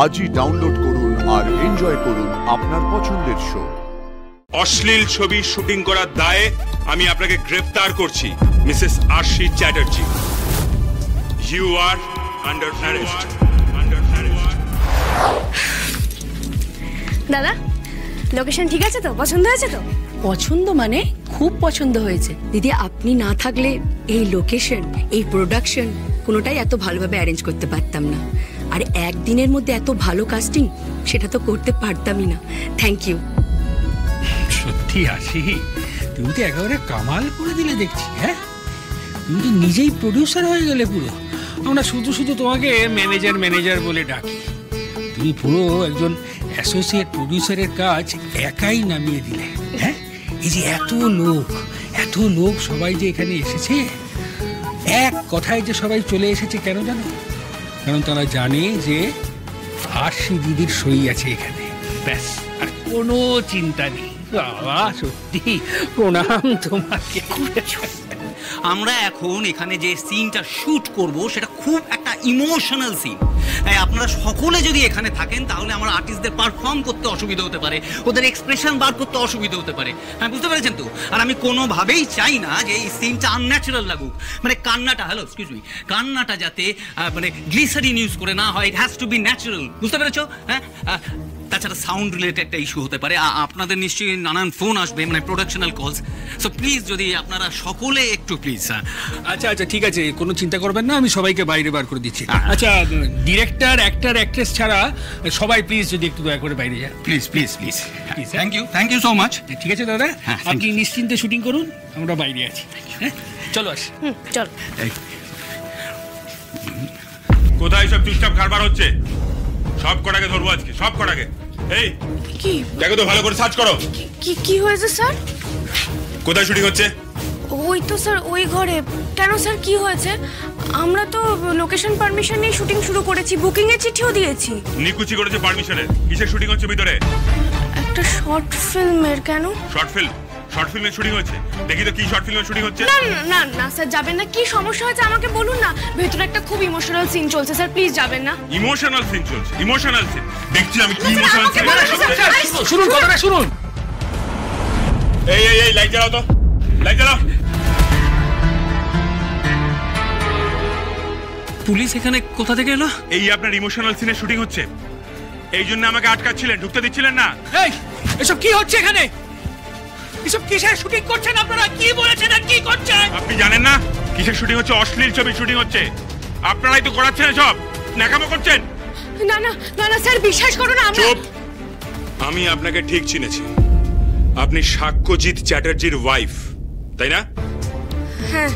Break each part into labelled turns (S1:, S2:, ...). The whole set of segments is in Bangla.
S1: আজই ডাউনলোড করুন আর এনজয় করুন আপনার পছন্দের শো।
S2: অশ্লীল ছবি শুটিং করার দায়ে আমি আপনাকে গ্রেফতার করছি, Mrs Arshi Chatterjee. You are under arrest.
S3: দাদা, লোকেশন ঠিক আছে তো? পছন্দ হয়েছে তো?
S4: পছন্দ মানে খুব পছন্দ হয়েছে দিদি। আপনি না থাকলে এই লোকেশন, এই প্রোডাকশন কোনোটাই এত ভালোভাবে অ্যারেঞ্জ করতে পারতাম না। আর একদিনের মধ্যে এত ভালো কাস্টিং সেটা তো করতে পারতামই না। Thank you.
S5: সত্যি আসি, তুমি তো একেবারে কামাল করে দিলে দেখছি। হ্যাঁ, তুমি তো নিজেই প্রডিউসার হয়ে গেলে পুরো। আমরা শুধু শুধু তোমাকে ম্যানেজার ম্যানেজার বলে ডাকি, তুমি পুরো একজন অ্যাসোসিয়েট প্রডিউসারের কাজ একাই নামিয়ে দিলে। হ্যাঁ, এই যে এত লোক সবাই যে এখানে এসেছে, এক কথায় যে সবাই চলে এসেছে, কেন জানো? কারণ তারা জানে যে আরশি দিদির সই আছে এখানে, ব্যাস, আর কোনো চিন্তা নেই। বাবা সত্যি প্রণাম তোমাকে।
S6: আমরা এখন এখানে যে সিনটা শুট করব সেটা খুব একটা ইমোশনাল সিন। আপনারা সকলে যদি এখানে থাকেন তাহলে আমার আর্টিস্টদের পারফর্ম করতে অসুবিধা হতে পারে, ওদের এক্সপ্রেশন বার করতে অসুবিধা হতে পারে। হ্যাঁ, বুঝতে পেরেছেন তো? আর আমি কোনোভাবেই চাই না যে এই সিনটা আনন্যাচারাল লাগুক। মানে কান্নাটা, এক্সকিউজ মি, কান্নাটা যাতে মানে গ্লিসারিন ইউজ করে না হয়, it has to be natural. বুঝতে পেরেছো? হ্যাঁ, তাছাড়া সাউন্ড রিলেটেড একটা ইস্যু হতে পারে। আপনাদের নিশ্চয়ই নানান ফোন আসবে, মানে প্রোডাকশনাল কলস। সো প্লিজ যদি আপনারা সকলে একটু প্লিজ।
S5: আচ্ছা, ঠিক আছে, কোনো চিন্তা করবেন না, আমি সবাইকে বাইরে বার করে দিচ্ছি। আচ্ছা, ডিরেক্টর, অ্যাক্টর, অ্যাক্ট্রেস ছাড়া সবাই প্লিজ যদি একটু দয়া করে বাইরে যায়।
S6: Please. Thank you so much.
S5: ঠিক আছে দাদা, আপনি নিশ্চিন্তে শুটিং করুন, আমরা বাইরে আছি। হ্যাঁ, চলো আসি।
S3: চল।
S2: কোথায় সব চুপচাপ কারবার হচ্ছে? সব কটাকে ধরবো আজকে, সব কটাকে। এই
S3: কি
S2: দেখো তো, ভালো করে সার্চ করো।
S3: কি হয়েছে স্যার?
S2: কোথায় শুটিং হচ্ছে?
S3: ওই তো স্যার, ওই ঘরে। কেন স্যার, কি হয়েছে? আমরা তো লোকেশন পারমিশন নিয়ে শুটিং শুরু করেছি, বুকিং এর চিঠিও দিয়েছি।
S2: নিকুচি করেছে পারমিশনের। কিসের শুটিং হচ্ছে ভিতরে?
S3: একটা শর্ট ফিল্মের। কেন?
S2: শর্ট ফিল্মের শুটিং হচ্ছে? দেখি তো কি শর্ট ফিল্মের শুটিং হচ্ছে।
S3: না স্যার, যাবেন না। কি সমস্যা হয়েছে আমাকে বলুন না। ভেতরে একটা খুব ইমোশনাল সিন চলছে স্যার, প্লিজ যাবেন না।
S2: ইমোশনাল সিন চলছে? ইমোশনাল সিন দেখছি আমি। কি ইমোশনাল সিন?
S5: শুনুন কথাটা, শুনুন।
S2: এই লাইট জ্বালাও তো, লাইট জ্বালাও।
S6: পুলিশ এখানে কোথা থেকে এলো?
S2: এই আপনার ইমোশনাল সিনের শুটিং হচ্ছে, এই জন্য আমাকে আটকাচ্ছিলেন, ঢুকতে দিচ্ছিলেন না।
S5: এই, এসব কি হচ্ছে এখানে? এসব কিসের শুটিং করছেন আপনারা? কি বলেছেন আর কি করছেন?
S2: আপনি জানেন না কিসের শুটিং হচ্ছে? অশ্লীল ছবি শুটিং হচ্ছে। আপনারাই তো করাচ্ছেন সব, ন্যাকামো করছেন।
S3: না স্যার, বিশ্বাস করুন।
S2: চুপ! আমি আপনাকে ঠিক চিনেছি। আপনি সাক্ষ্যজিৎ চ্যাটার্জির ওয়াইফ, তাই না?
S3: হ্যাঁ।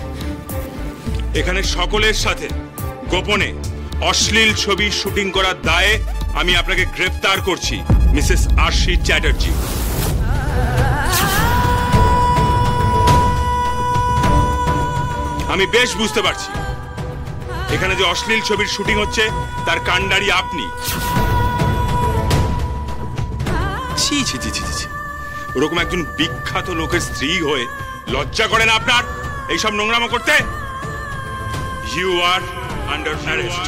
S2: এখানে সকলের সাথে গোপনে অশ্লীল ছবি শুটিং করার দায়ে আমি আপনাকে গ্রেফতার করছি, মিসেস আরশি চ্যাটার্জি। আমি বেশ বুঝতে পারছি এখানে যে অশ্লীল ছবির শুটিং হচ্ছে তার কাণ্ডারি আপনি। ছি ছি ছি ছি ছি, ওরকম একজন বিখ্যাত লোকের স্ত্রী হয়ে লজ্জা করে না আপনার এইসব নোংরামো করতে? You are under arrest.